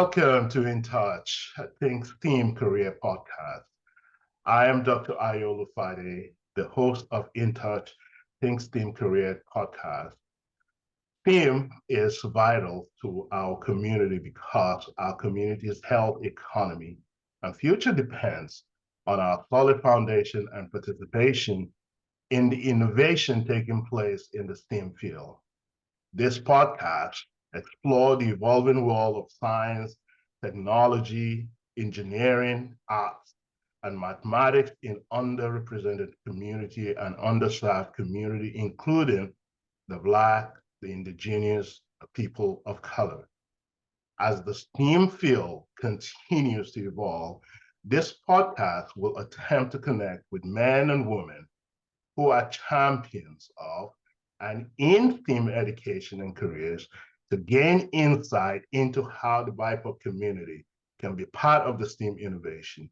Welcome to In Touch, Think STEAM Career Podcast. I am Dr. Ayo Lufade, the host of In Touch, Think STEAM Career Podcast. STEAM is vital to our community because our community's health, economy, and future depends on our solid foundation and participation in the innovation taking place in the STEAM field. This podcast explores the evolving world of science, technology, engineering, arts, and mathematics in underrepresented community and underserved community, including the Black, the Indigenous, the people of color. As the STEAM field continues to evolve, this podcast will attempt to connect with men and women who are champions of and in STEAM education and careers to gain insight into how the BIPOC community can be part of the STEAM innovation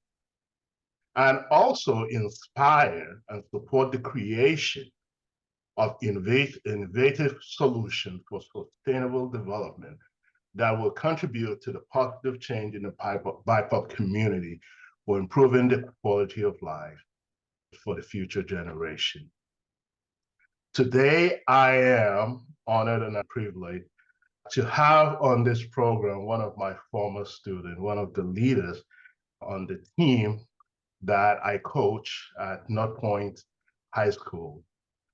and also inspire and support the creation of innovative solutions for sustainable development that will contribute to the positive change in the BIPOC community for improving the quality of life for the future generation. Today, I am honored and privileged to have on this program one of my former students, one of the leaders on the team that I coach at North Point High School,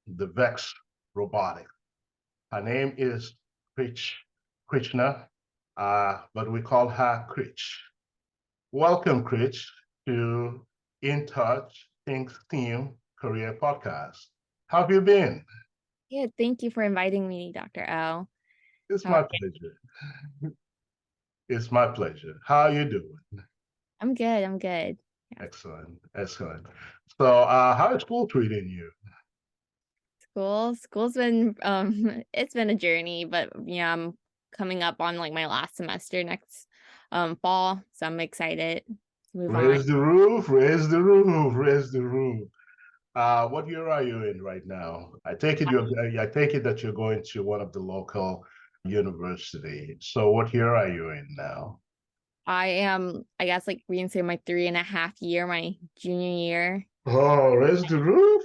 the Vex Robotics. Her name is Kritchana, but we call her Creech. Welcome, Creech, to In Touch, Think STEAM Career Podcast. How have you been? Yeah, thank you for inviting me, Dr. O. It's How are my you? pleasure. It's my pleasure. How are you doing? I'm good. I'm good. Yeah. Excellent, excellent. So, how is school treating you? School's been it's been a journey, but yeah, I'm coming up on like my last semester next fall, so I'm excited to move on. Raise the roof, raise the roof, raise the roof. What year are you in right now? I take it that you're going to one of the local university. So, what year are you in now? I am, I guess, like we can say my 3.5 year, my junior year. Oh, raise the roof.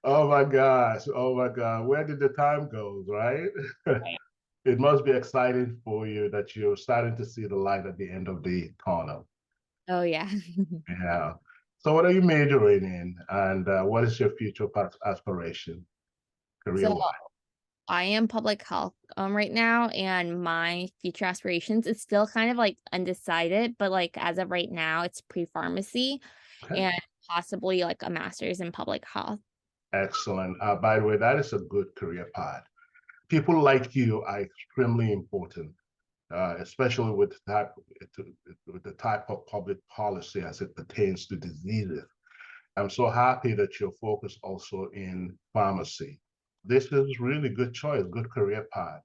Oh my gosh. Oh my God. Where did the time go, right? Right. It must be exciting for you that you're starting to see the light at the end of the tunnel. Oh yeah. Yeah. So, what are you majoring in, and what is your future aspiration, So career-wise? I am public health right now, and my future aspirations is still kind of like undecided, but like as of right now, it's pre-pharmacy Okay. and possibly like a master's in public health. Excellent. By the way, that is a good career path. People like you are extremely important, especially with the type of public policy as it pertains to diseases. I'm so happy that you're focused also in pharmacy. This is really good choice, good career path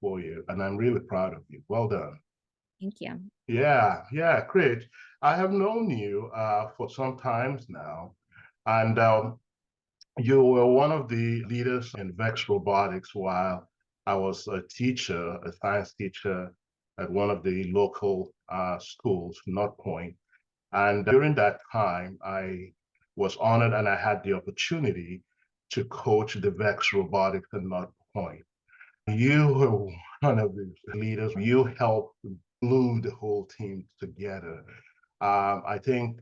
for you, and I'm really proud of you. Well done. Thank you. Yeah, yeah, great. I have known you for some times now, and you were one of the leaders in Vex Robotics while I was a teacher, a science teacher at one of the local schools, North Point. And during that time, I was honored and I had the opportunity to coach the Vex Robotics at North Point. You were one of the leaders. You helped glue the whole team together. I think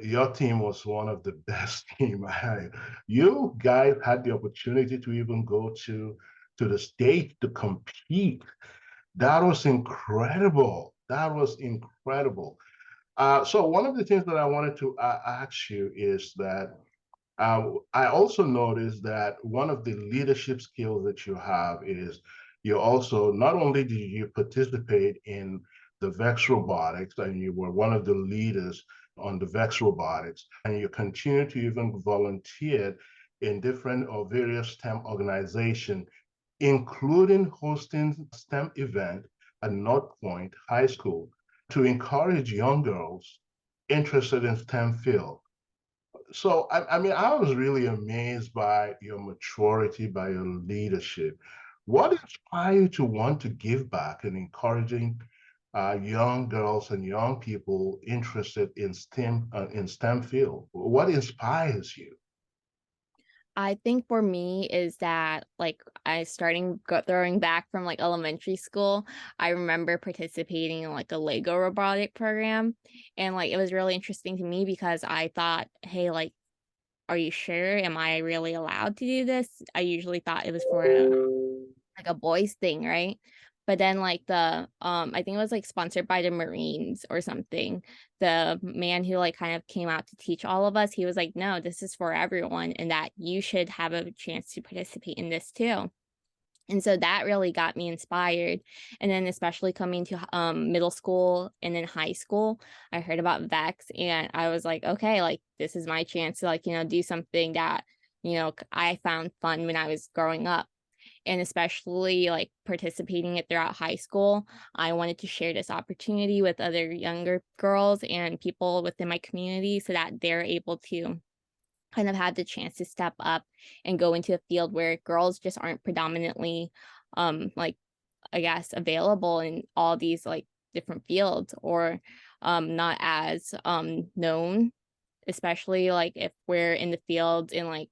your team was one of the best team I had. You guys had the opportunity to even go to the state to compete. That was incredible. That was incredible. So one of the things that I wanted to ask you is that I also noticed that one of the leadership skills that you have is you also, not only did you participate in the Vex Robotics and you were one of the leaders on the Vex Robotics, and you continue to even volunteer in different or various STEM organizations, including hosting STEM event at North Point High School to encourage young girls interested in STEM field. So, I mean, I was really amazed by your maturity, by your leadership. What inspired you to want to give back and encouraging young girls and young people interested in STEM field? What inspires you? I think for me is that like throwing back from like elementary school, I remember participating in like a Lego robotic program, and like it was really interesting to me because I thought, hey, like, are you sure? Am I really allowed to do this? I usually thought it was for like a boys thing, right? But then like I think it was like sponsored by the Marines or something. The man who like kind of came out to teach all of us, he was like, "No, this is for everyone and that you should have a chance to participate in this too." And so that really got me inspired. And then especially coming to middle school and then high school, I heard about Vex and I was like, okay, like this is my chance to like, do something that, I found fun when I was growing up. And especially like participating it throughout high school, I wanted to share this opportunity with other younger girls and people within my community so that they're able to kind of have the chance to step up and go into a field where girls just aren't predominantly like I guess available in all these like different fields or not as known, especially like if we're in the field and like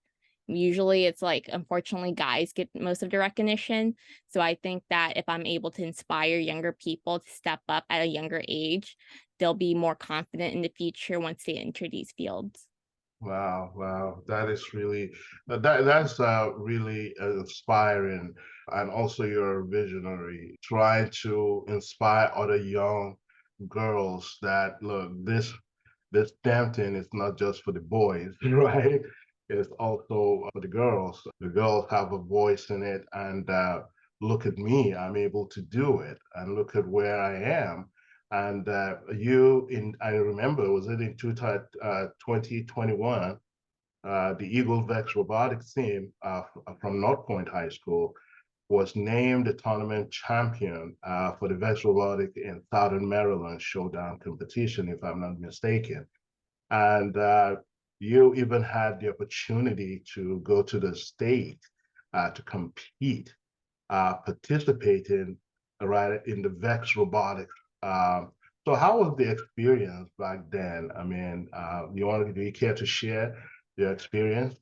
usually it's like unfortunately guys get most of the recognition. So I think that if I'm able to inspire younger people to step up at a younger age, they'll be more confident in the future once they enter these fields. Wow, wow, that is really that's really inspiring, and also you're a visionary, trying to inspire other young girls that look, this damn thing is not just for the boys, right? It's also for the girls. The girls have a voice in it, and look at me, I'm able to do it, and look at where I am. And I remember, was it in 2021, the Eagle Vex Robotics team from North Point High School was named the tournament champion for the Vex Robotic in Southern Maryland Showdown competition, if I'm not mistaken. And you even had the opportunity to go to the state to compete, participating right in the Vex Robotics. So how was the experience back then? I mean, do you care to share your experience?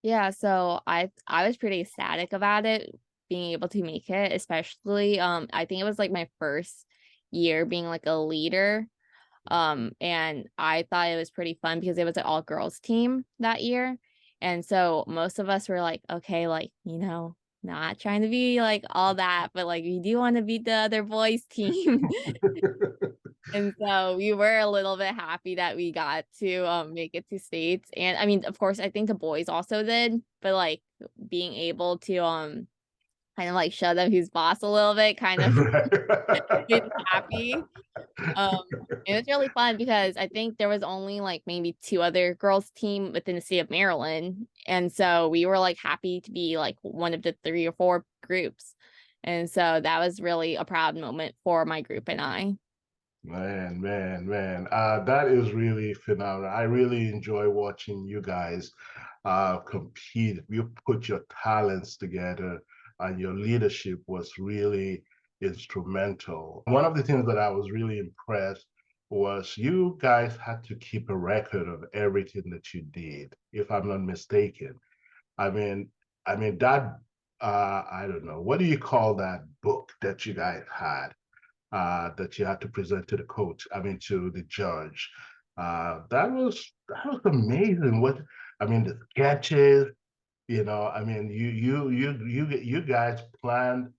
Yeah, so I was pretty ecstatic about it, being able to make it, especially I think it was like my first year being like a leader. And I thought it was pretty fun because it was an all girls team that year. And so most of us were like, okay, like, not trying to be like all that, but like we do want to beat the other boys team. And so we were a little bit happy that we got to make it to states. And I mean, of course, I think the boys also did, but like being able to kind of like show them who's boss a little bit kind of made me happy. Um, it was really fun because I think there was only like maybe two other girls team within the state of Maryland. And so we were like happy to be like one of the three or four groups. And so that was really a proud moment for my group and I. Man. That is really phenomenal. I really enjoy watching you guys compete. You put your talents together, and your leadership was really instrumental. One of the things that I was really impressed was you guys had to keep a record of everything that you did, if I'm not mistaken. I mean, that I don't know, what do you call that book that you guys had? That you had to present to the coach, I mean, to the judge. That was amazing. The sketches, I mean, you guys planned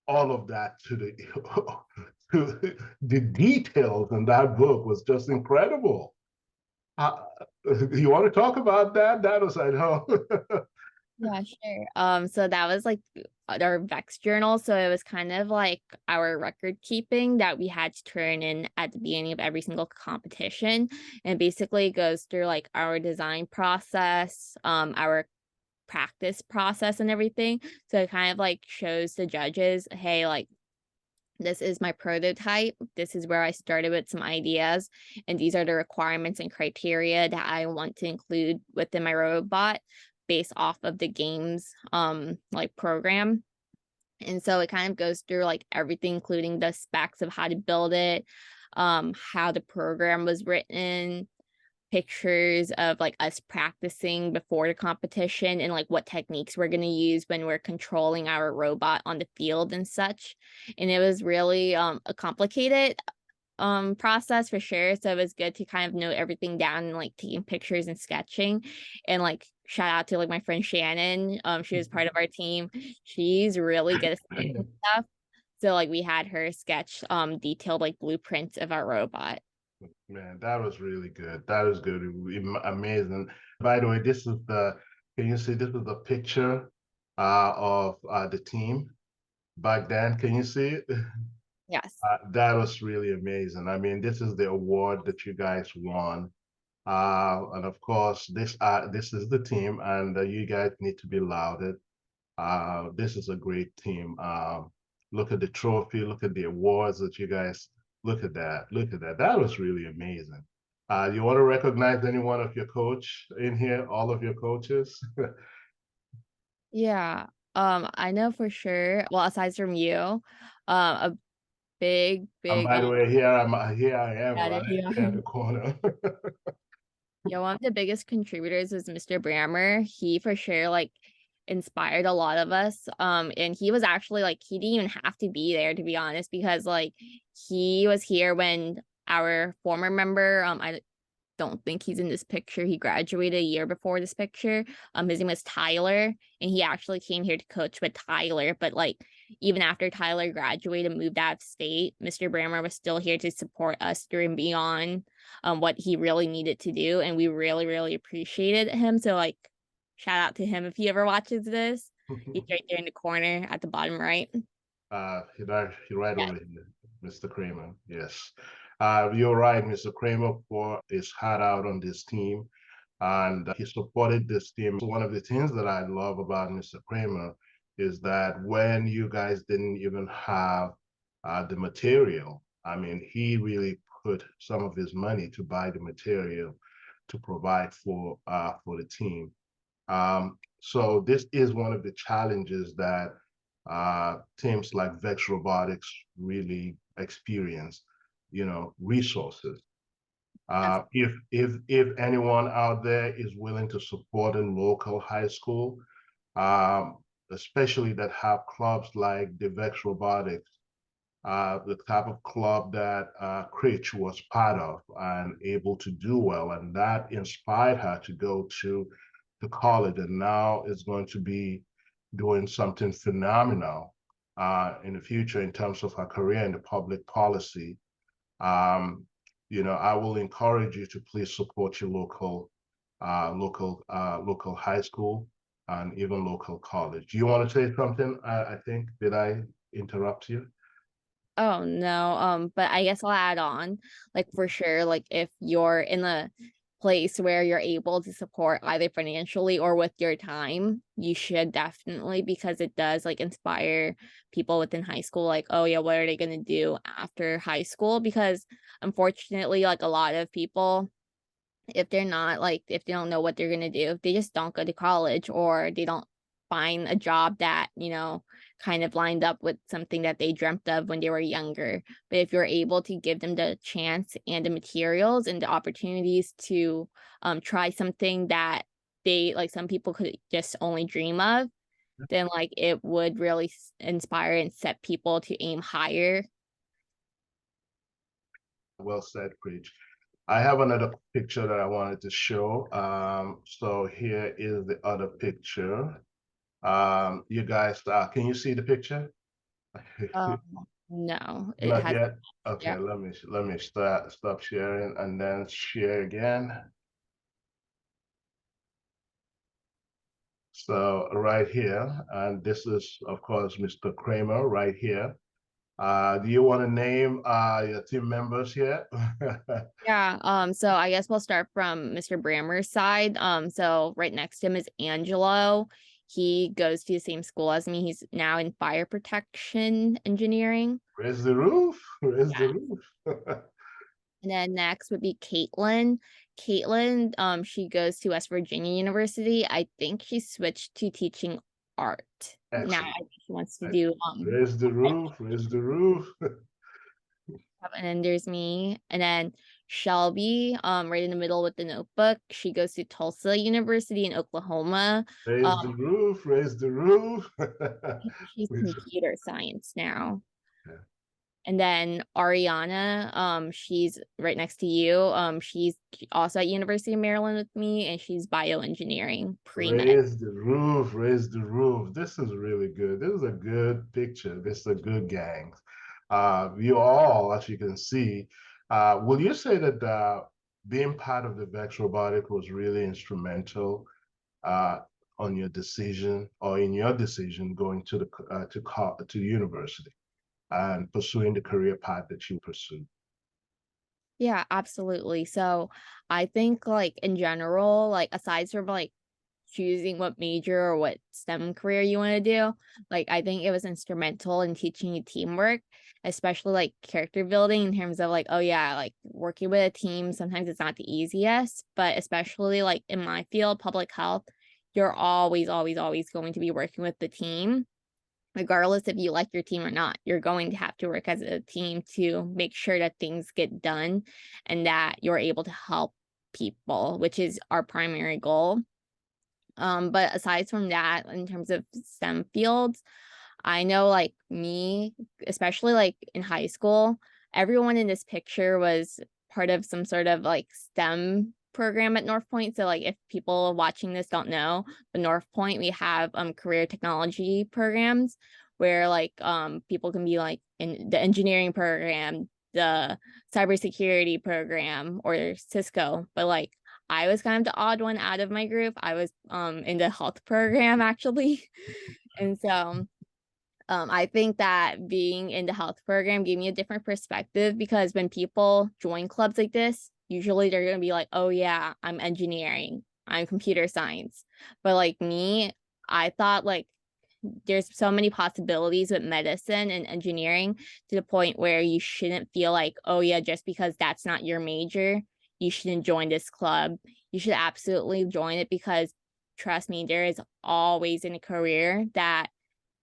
all of that to the to the details in that book was just incredible. Uh, you want to talk about that? That was, I know. Yeah, sure. So that was like our Vex journal. So it was kind of like our record keeping that we had to turn in at the beginning of every single competition. And basically it goes through like our design process, our practice process and everything. So it kind of like shows the judges, hey, like this is my prototype. This is where I started with some ideas, and these are the requirements and criteria that I want to include within my robot based off of the game's like program. And so it kind of goes through like everything, including the specs of how to build it, how the program was written, pictures of like us practicing before the competition, and like what techniques we're going to use when we're controlling our robot on the field and such. And it was really a complicated process for sure. So it was good to kind of note everything down and like taking pictures and sketching. And like shout out to like my friend Shannon. She was part of our team. She's really good at sketching stuff. So like we had her sketch detailed like blueprints of our robot. Man, that was really good. That is good. Amazing. By the way, can you see this is a picture of the team back then? Can you see it? Yes. That was really amazing. I mean, this is the award that you guys won. And of course, this is the team, and you guys need to be lauded. This is a great team. Look at the trophy, look at the awards that you guys, look at that, look at that. That was really amazing. You want to recognize any one of your coach in here, all of your coaches? Yeah. I know for sure. Well, aside from you, a And big by the way, here I am yeah, right here in the corner. yeah, one of the biggest contributors was Mr. Brammer. He for sure like inspired a lot of us. And he was actually like he didn't even have to be there to be honest, because like he was here when our former member, I don't think he's in this picture. He graduated a year before this picture. His name was Tyler, and he actually came here to coach with Tyler. But like even after Tyler graduated and moved out of state, Mr. Brammer was still here to support us through and beyond what he really needed to do. And we really, really appreciated him. So like shout out to him if he ever watches this. He's right there in the corner at the bottom right. You're right Yes. over here, Mr. Kramer. Yes. You're right, Mr. Kramer, for his heart out on this team. And he supported this team. One of the things that I love about Mr. Kramer is that when you guys didn't even have the material, I mean, he really put some of his money to buy the material to provide for the team. So this is one of the challenges that teams like Vex Robotics really experience, resources. If anyone out there is willing to support a local high school, um, especially that have clubs like the Vex Robotics, the type of club that Creech was part of and able to do well, and that inspired her to go to college, and now is going to be doing something phenomenal in the future in terms of her career in the public policy. Um, I will encourage you to please support your local high school and even local college. Do you want to say something? I think, did I interrupt you? Oh no, but I guess I'll add on, like for sure, like if you're in a place where you're able to support either financially or with your time, you should definitely, because it does like inspire people within high school, like, oh yeah, what are they gonna do after high school? Because unfortunately, like a lot of people, if they're not like if they don't know what they're gonna do, they just don't go to college or they don't find a job that, kind of lined up with something that they dreamt of when they were younger. But if you're able to give them the chance and the materials and the opportunities to try something that they like some people could just only dream of, then like it would really inspire and set people to aim higher. Well said, Creech. I have another picture that I wanted to show. So here is the other picture. You guys, can you see the picture? Um, no, it Not has, yet. Okay, yeah. let me stop sharing and then share again. So right here, and this is of course Mr. Kramer right here. Do you want to name your team members here? Yeah, so I guess we'll start from Mr. Brammer's side. So right next to him is Angelo. He goes to the same school as me. He's now in fire protection engineering. Where's the roof? Where's Yeah. the roof? And then next would be Caitlin. Caitlin, she goes to West Virginia University. I think she switched to teaching art. now Excellent. I think she wants to I- do Raise the roof, raise the roof. and then there's me, and then Shelby, right in the middle with the notebook. She goes to Tulsa University in Oklahoma. Raise Um, the roof, raise the roof. she's computer science now. Yeah. And then Ariana, she's right next to you. She's also at University of Maryland with me, and she's bioengineering pre-med. Raise the roof, raise the roof. This is really good. This is a good picture. This is a good gang. You all, as you can see, will you say that being part of the Vex Robotic was really instrumental uh, on your decision or in your decision going to the to university and pursuing the career path that you pursue? Yeah, absolutely. So I think like in general, like aside from like choosing what major or what STEM career you want to do, like I think it was instrumental in teaching you teamwork, especially like character building in terms of like, oh yeah, like working with a team, sometimes it's not the easiest, but especially like in my field, public health, you're always going to be working with the team regardless if you like your team or not. You're going to have to work as a team to make sure that things get done and that you're able to help people, which is our primary goal. But aside from that, in terms of STEM fields, I know like me, especially like in high school, everyone in this picture was part of some sort of like STEM program at North Point. So like if people watching this don't know, but North Point, we have career technology programs where like people can be like in the engineering program, the cybersecurity program, or Cisco. But like I was kind of the odd one out of my group. I was in the health program actually. And so I think that being in the health program gave me a different perspective because when people join clubs like this, usually they're going to be like, oh, yeah, I'm engineering, I'm computer science. But like me, I thought like there's so many possibilities with medicine and engineering to the point where you shouldn't feel like, oh, yeah, just because that's not your major, you shouldn't join this club. You should absolutely join it because trust me, there is always in a career that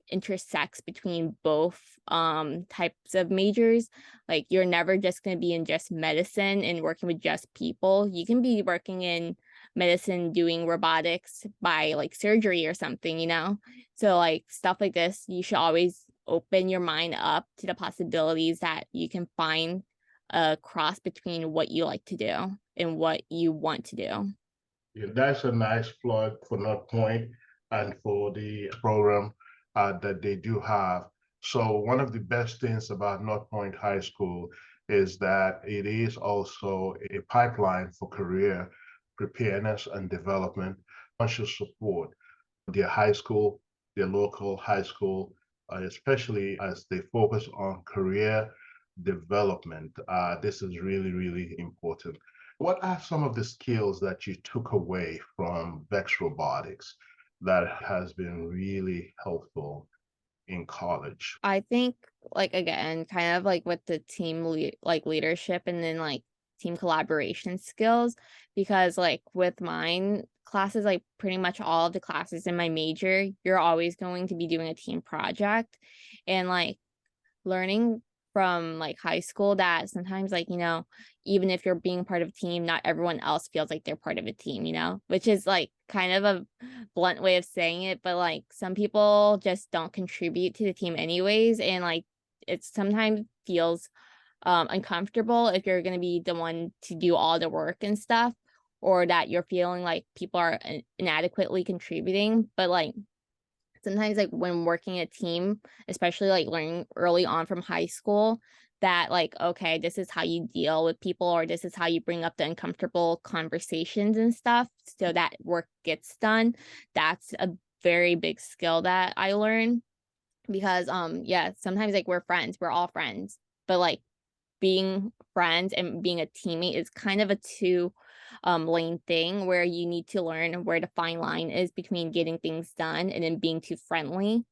intersects between both types of majors. Like you're never just going to be in just medicine and working with just people. You can be working in medicine doing robotics by like surgery or something, you know. So like stuff like this, you should always open your mind up to the possibilities that you can find a cross between what you like to do and what you want to do. Yeah, that's a nice plug for North Point and for the program that they do have. So one of the best things about North Point High School is that it is also a pipeline for career preparedness and development. One should support their high school, their local high school, especially as they focus on career development. This is really, really important. What are some of the skills that you took away from Vex Robotics that has been really helpful in college? I think like again, kind of like with the like leadership and then like team collaboration skills, because like with mine classes, like pretty much all of the classes in my major, you're always going to be doing a team project, and like learning from like high school that sometimes like even if you're being part of a team, not everyone else feels like they're part of a team, which is like kind of a blunt way of saying it, but like some people just don't contribute to the team anyways, and like it sometimes feels uncomfortable if you're going to be the one to do all the work and stuff, or that you're feeling like people are inadequately contributing. But like sometimes like when working a team, especially like learning early on from high school, that like, okay, this is how you deal with people, or this is how you bring up the uncomfortable conversations and stuff so that work gets done. That's a very big skill that I learned because yeah, sometimes like we're all friends, but like being friends and being a teammate is kind of a two lane thing where you need to learn where the fine line is between getting things done and then being too friendly.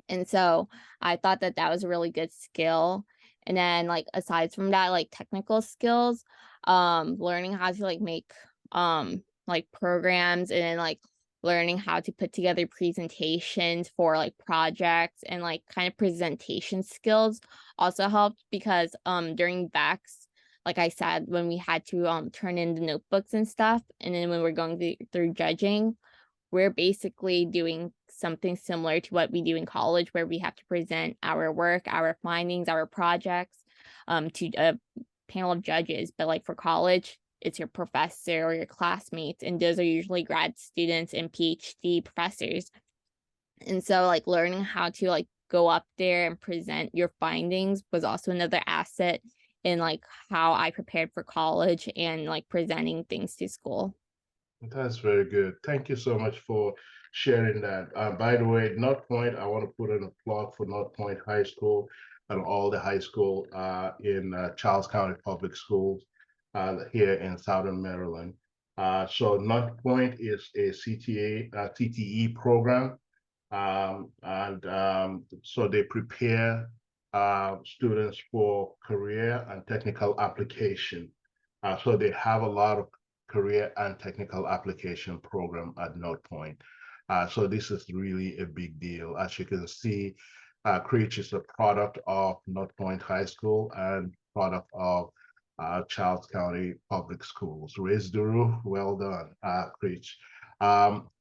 And so I thought that that was a really good skill. And then like aside from that, like technical skills, learning how to like make like programs and then like learning how to put together presentations for like projects and like kind of presentation skills also helped because during Vex, like I said, when we had to turn in the notebooks and stuff, and then when we're going through judging, we're basically doing something similar to what we do in college, where we have to present our work, our findings, our projects to a panel of judges. But like for college, it's your professor or your classmates, and those are usually grad students and PhD professors. And so like learning how to like go up there and present your findings was also another asset in like how I prepared for college and like presenting things to school. That's very good. Thank you so much for sharing that. By the way, North Point, I want to put in a plug for North Point High School and all the high school in Charles County Public Schools here in Southern Maryland. So North Point is a CTE program, and so they prepare students for career and technical application. So they have a lot of career and technical application program at North Point. So this is really a big deal. As you can see, Creech is a product of North Point High School and product of Charles County Public Schools. Raise the roof, well done, Creech.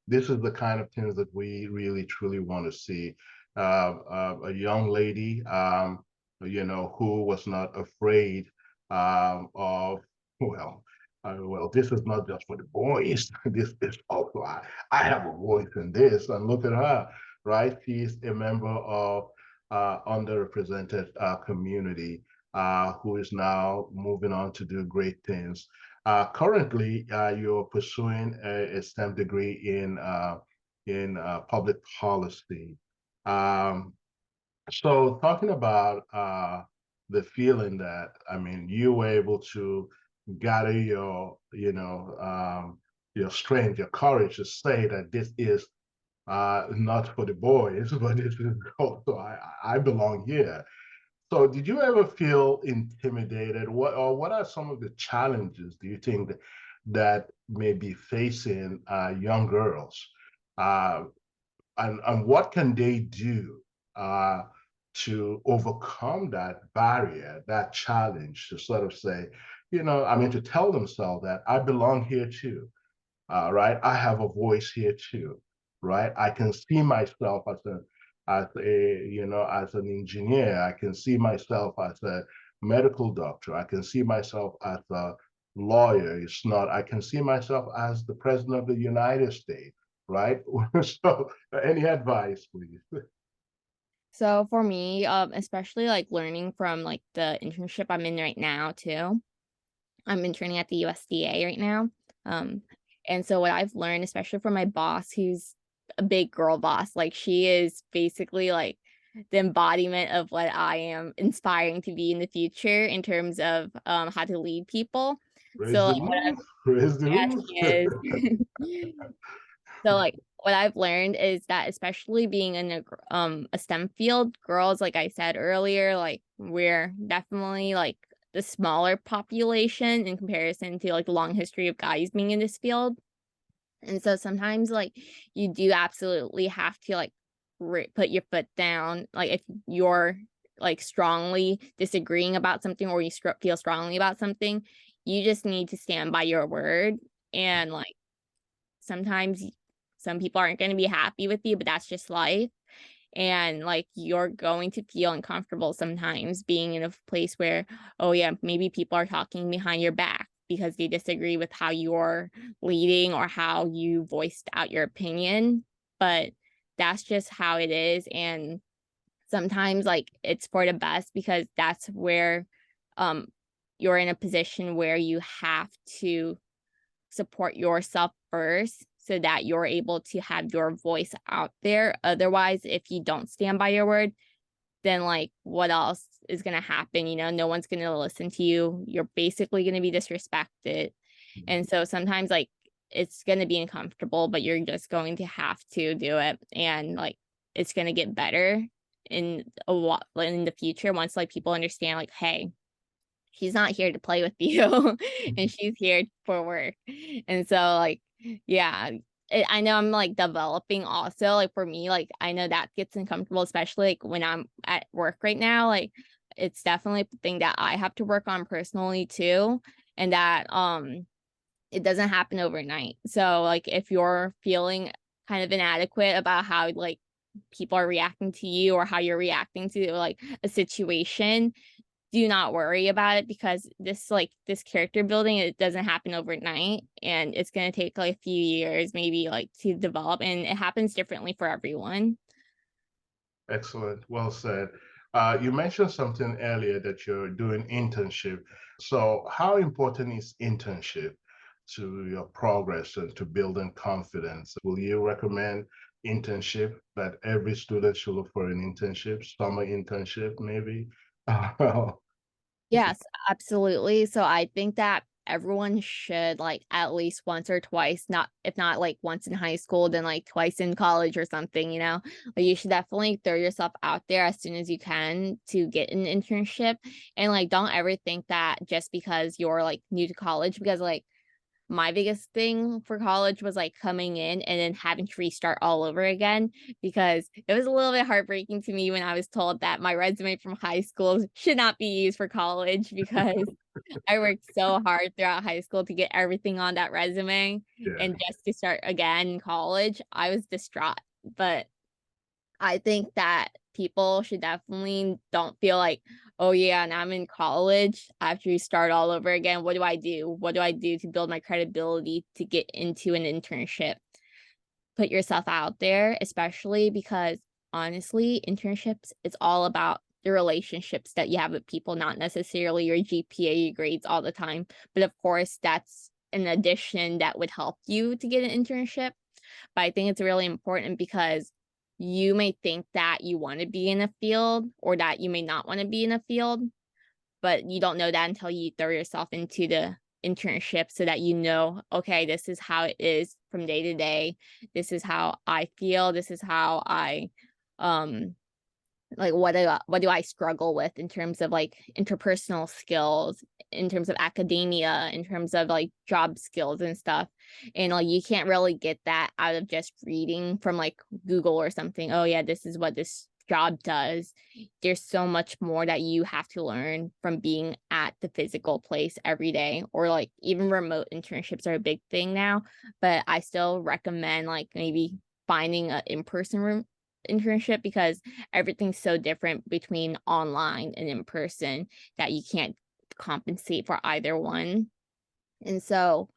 This is the kind of things that we really truly want to see. A young lady, who was not afraid of, well, this is not just for the boys. This is also, I have a voice in this, and look at her, right? She's a member of underrepresented community who is now moving on to do great things. Currently, you're pursuing a STEM degree in public policy. Um, so talking about the feeling that, I mean, you were able to gather your strength, your courage to say that this is not for the boys, but this is also I belong here. So did you ever feel intimidated? What are some of the challenges do you think that may be facing young girls? Uh, and what can they do to overcome that barrier, that challenge, to sort of say, I mean, to tell themselves that I belong here too, right? I have a voice here too, right? I can see myself as an engineer. I can see myself as a medical doctor. I can see myself as a lawyer. It's not. I can see myself as the president of the United States, right? So, any advice, please? So for me, especially like learning from like the internship I'm in right now too. I'm interning at the USDA right now. Um, and so what I've learned, especially from my boss, who's a big girl boss, like she is basically like the embodiment of what I am inspiring to be in the future in terms of how to lead people. Raise So the like roof. Raise the yeah, roof. she is. So like what I've learned is that especially being in a STEM field, girls, like I said earlier, like we're definitely like the smaller population in comparison to like the long history of guys being in this field. And so sometimes like you do absolutely have to like put your foot down. Like if you're like strongly disagreeing about something or you feel strongly about something, you just need to stand by your word. And like sometimes some people aren't going to be happy with you, but that's just life. And like you're going to feel uncomfortable sometimes being in a place where, oh yeah, maybe people are talking behind your back because they disagree with how you're leading or how you voiced out your opinion. But that's just how it is. And sometimes like it's for the best because that's where um you're in a position where you have to support yourself first so that you're able to have your voice out there. Otherwise, if you don't stand by your word, then like what else is going to happen? No one's going to listen to you. You're basically going to be disrespected. And so sometimes like it's going to be uncomfortable, but you're just going to have to do it. And like it's going to get better in a lot in the future once like people understand like, hey, she's not here to play with you and she's here for work. And so like, yeah, I know I'm like developing also. Like for me, like I know that gets uncomfortable, especially like when I'm at work right now. Like it's definitely a thing that I have to work on personally too. And that it doesn't happen overnight. So like if you're feeling kind of inadequate about how like people are reacting to you or how you're reacting to like a situation, do not worry about it, because this character building, it doesn't happen overnight, and it's going to take like a few years maybe like to develop, and it happens differently for everyone. Excellent. Well said. You mentioned something earlier that you're doing internship. So how important is internship to your progress and to building confidence? Will you recommend internship, that every student should look for an internship, summer internship, maybe? Yes, absolutely. So I think that everyone should like at least once or twice, not if not like once in high school, then like twice in college or something, you know. Like you should definitely throw yourself out there as soon as you can to get an internship. And like don't ever think that just because you're like new to college, because like my biggest thing for college was like coming in and then having to restart all over again, because it was a little bit heartbreaking to me when I was told that my resume from high school should not be used for college, because I worked so hard throughout high school to get everything on that resume, Yeah. and just to start again in college, I was distraught. But I think that people should definitely don't feel like, oh yeah, now I'm in college, I have to start all over again. What do I do? What do I do to build my credibility to get into an internship? Put yourself out there, especially because honestly, internships, it's all about the relationships that you have with people, not necessarily your GPA, your grades all the time. But of course, that's an addition that would help you to get an internship. But I think it's really important because you may think that you want to be in a field or that you may not want to be in a field, but you don't know that until you throw yourself into the internship, so that you know, okay, this is how it is from day to day. This is how I feel. This is how I um like what do I struggle with in terms of like interpersonal skills, in terms of academia, in terms of like job skills and stuff. And like you can't really get that out of just reading from like Google or something. Oh yeah, this is what this job does. There's so much more that you have to learn from being at the physical place every day, or like even remote internships are a big thing now, but I still recommend like maybe finding an in-person room internship, because everything's so different between online and in person that you can't compensate for either one. And so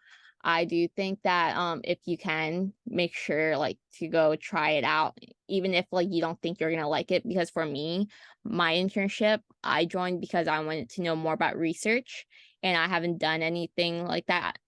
I do think that if you can, make sure like to go try it out, even if like you don't think you're gonna like it. Because for me, my internship, I joined because I wanted to know more about research, and I haven't done anything like that,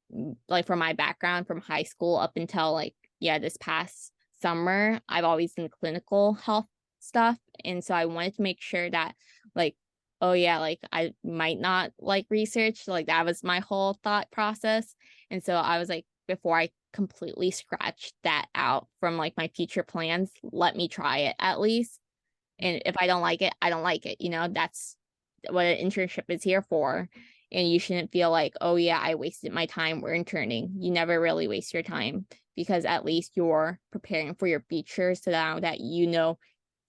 like from my background from high school up until like, yeah, this past summer. I've always done clinical health stuff. And so I wanted to make sure that like, oh yeah, like I might not like research. Like that was my whole thought process. And so I was like, before I completely scratched that out from like my future plans, let me try it at least. And if I don't like it, I don't like it. You know, that's what an internship is here for. And you shouldn't feel like, oh yeah, I wasted my time. We're interning. You never really waste your time, because at least you're preparing for your future, so now that you know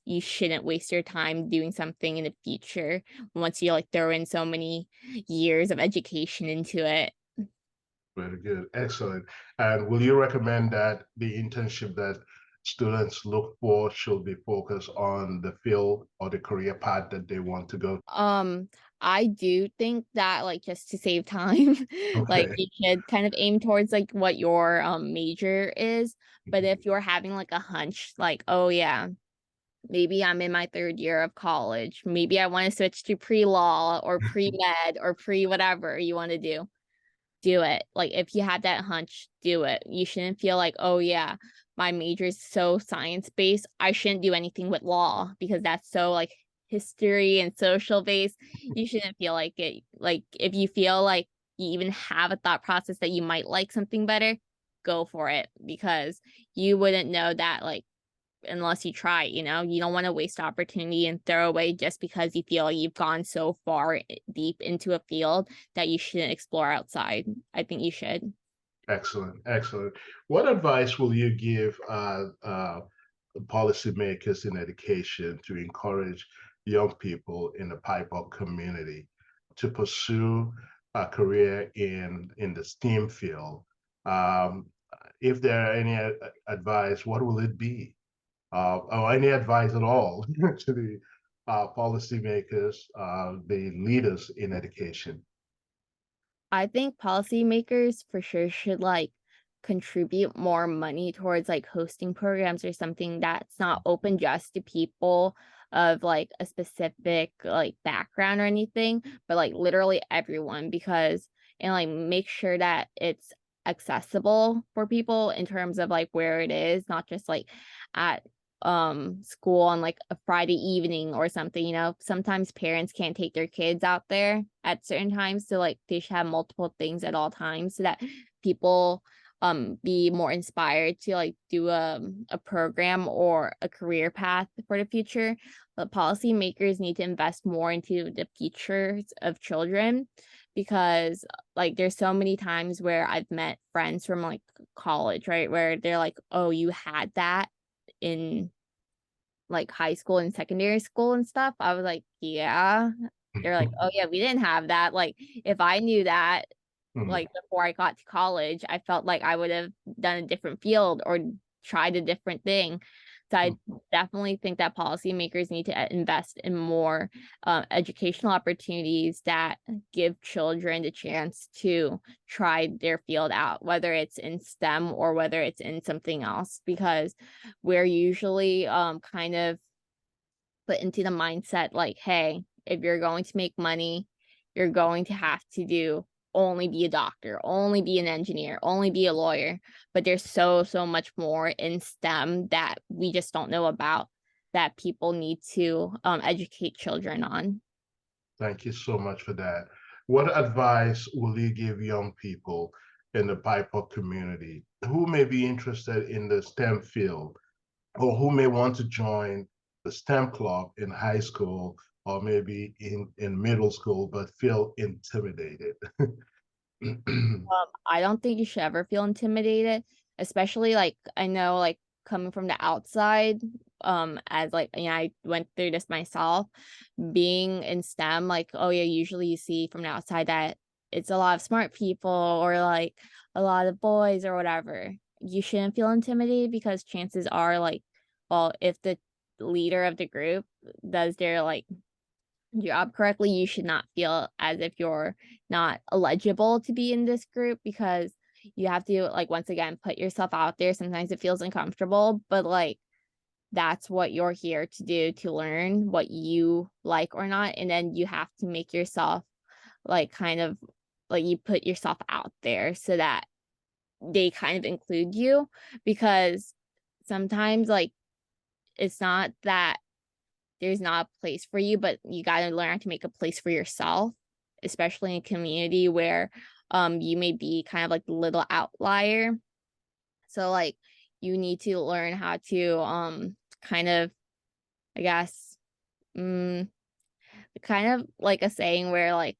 you shouldn't waste your time doing something in the future once you like throw in so many years of education into it. Very good. Excellent. And will you recommend that the internship that students look for should be focused on the field or the career path that they want to go? I do think that like just to save time, like Okay. you should kind of aim towards like what your major is. But if you're having like a hunch, like, oh yeah, maybe I'm in my third year of college, maybe I want to switch to pre-law or pre-med or pre whatever you want to do it. Like if you have that hunch, do it. You shouldn't feel like, oh yeah, my major is so science based, I shouldn't do anything with law because that's so like history and social based. You shouldn't feel like it. Like if you feel like you even have a thought process that you might like something better, go for it, because you wouldn't know that like unless you try. You don't want to waste opportunity and throw away just because you feel you've gone so far deep into a field that you shouldn't explore outside. I think you should. Excellent, excellent. What advice will you give policymakers in education to encourage young people in the Piper community to pursue a career in the STEAM field? Um, if there are any advice, what will it be? Or any advice at all to the policymakers, the leaders in education? I think policymakers for sure should like contribute more money towards like hosting programs or something that's not open just to people of like a specific like background or anything, but like literally everyone because and like make sure that it's accessible for people in terms of like where it is, not just like at school on like a Friday evening or something, sometimes parents can't take their kids out there at certain times, so like they should have multiple things at all times so that people be more inspired to like do a program or a career path for the future. But policymakers need to invest more into the futures of children because like there's so many times where I've met friends from like college, right, where they're like, oh, you had that in like high school and secondary school and stuff. I was like, yeah. They're like, oh yeah, we didn't have that. Like if I knew that Hmm. like before I got to college, I felt like I would have done a different field or tried a different thing. So I definitely think that policymakers need to invest in more educational opportunities that give children the chance to try their field out, whether it's in STEM or whether it's in something else, because we're usually kind of put into the mindset like, hey, if you're going to make money, you're going to have to do only be a doctor, only be an engineer, only be a lawyer. But there's so much more in STEM that we just don't know about that people need to educate children on. Thank you so much for that. What advice will you give young people in the BIPOC community who may be interested in the STEM field or who may want to join the STEM club in high school or maybe in middle school but feel intimidated? I don't think you should ever feel intimidated, especially like I know like coming from the outside, as like I went through this myself, being in STEM, like, oh yeah, usually you see from the outside that it's a lot of smart people or like a lot of boys or whatever. You shouldn't feel intimidated because chances are like, well, if the leader of the group does their like job correctly, you should not feel as if you're not eligible to be in this group because you have to like once again put yourself out there. Sometimes it feels uncomfortable, but like that's what you're here to do, to learn what you like or not, and then you have to make yourself like kind of like you put yourself out there so that they kind of include you, because sometimes like it's not that there's not a place for you, but you got to learn how to make a place for yourself, especially in a community where you may be kind of like the little outlier. So like you need to learn how to kind of, I guess, mm, kind of like a saying where like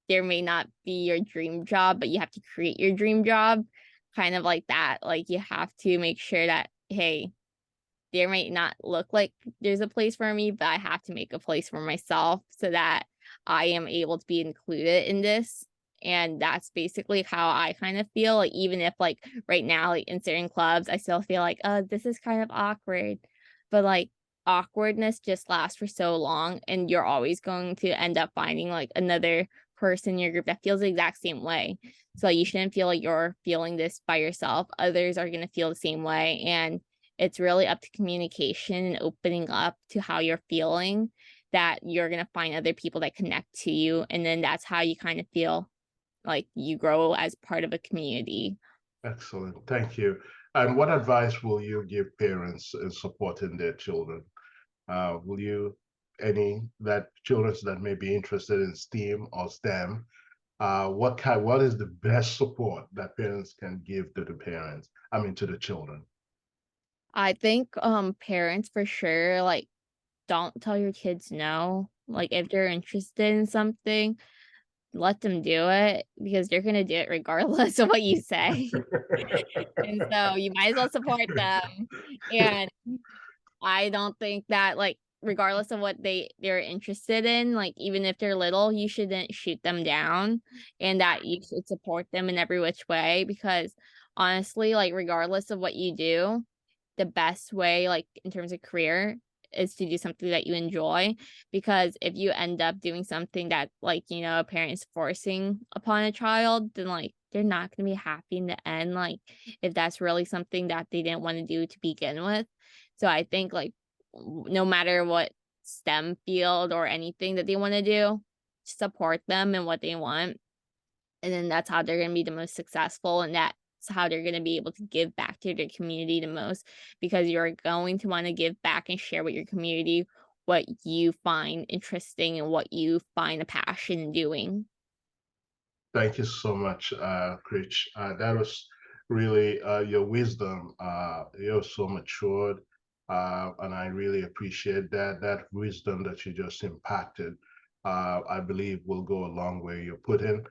there may not be your dream job, but you have to create your dream job, kind of like that. Like you have to make sure that, hey, there might not look like there's a place for me, but I have to make a place for myself so that I am able to be included in this. And that's basically how I kind of feel. Like even if like right now, like in certain clubs, I still feel like, this is kind of awkward. But like awkwardness just lasts for so long and you're always going to end up finding like another person in your group that feels the exact same way. So you shouldn't feel like you're feeling this by yourself. Others are going to feel the same way. And it's really up to communication and opening up to how you're feeling that you're going to find other people that connect to you. And then that's how you kind of feel like you grow as part of a community. Excellent, thank you. And what advice will you give parents in supporting their children? Will you any that children that may be interested in STEAM or STEM? What is the best support that parents can give to the parents? I mean, to the children. I think parents for sure like don't tell your kids no. Like if they're interested in something, let them do it because they're gonna do it regardless of what you say. And so you might as well support them. And I don't think that, like, regardless of what they're interested in, like, even if they're little, you shouldn't shoot them down, and that you should support them in every which way because honestly, like, regardless of what you do, the best way, like, in terms of career is to do something that you enjoy, because if you end up doing something that, like, a parent is forcing upon a child, then, like, they're not gonna be happy in the end, like, if that's really something that they didn't wanna do to begin with. So I think, like, no matter what STEM field or anything that they wanna do, support them in what they want, and then that's how they're gonna be the most successful, and that's how they're gonna be able to give back to their community the most, because you're going to wanna give back and share with your community what you find interesting and what you find a passion in doing. Thank you so much, Kritch. That was really your wisdom. You're so matured, and I really appreciate that wisdom that you just impacted. I believe will go a long way. You're putting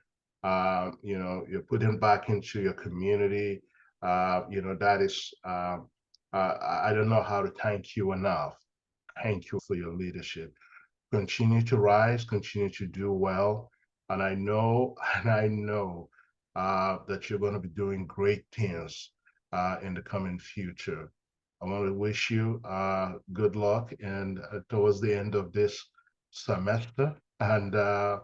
back into your community. That is, I don't know how to thank you enough. Thank you for your leadership. Continue to rise, continue to do well. And I know, and I know that you're going to be doing great things in the coming future. I want to wish you good luck and towards the end of this semester. And I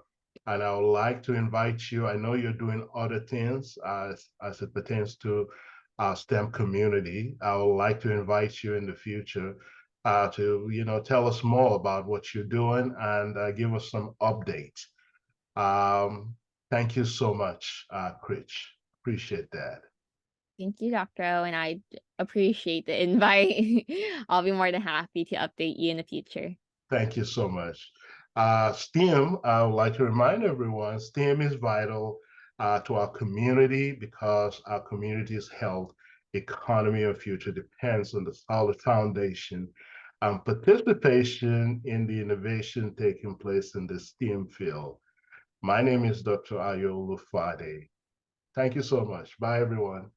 would like to invite you. I know you're doing other things as it pertains to our STEM community. I would like to invite you in the future to tell us more about what you're doing and give us some updates. Um, Thank you so much, Kritch. Appreciate that. Thank you, Doctor O, and I appreciate the invite. I'll be more than happy to update you in the future. Thank you so much. STEM, I would like to remind everyone, STEM is vital to our community because our community's health, economy, and future depends on the solid foundation and participation in the innovation taking place in the STEM field. My name is Dr. Ayo Lufade. Thank you so much. Bye, everyone.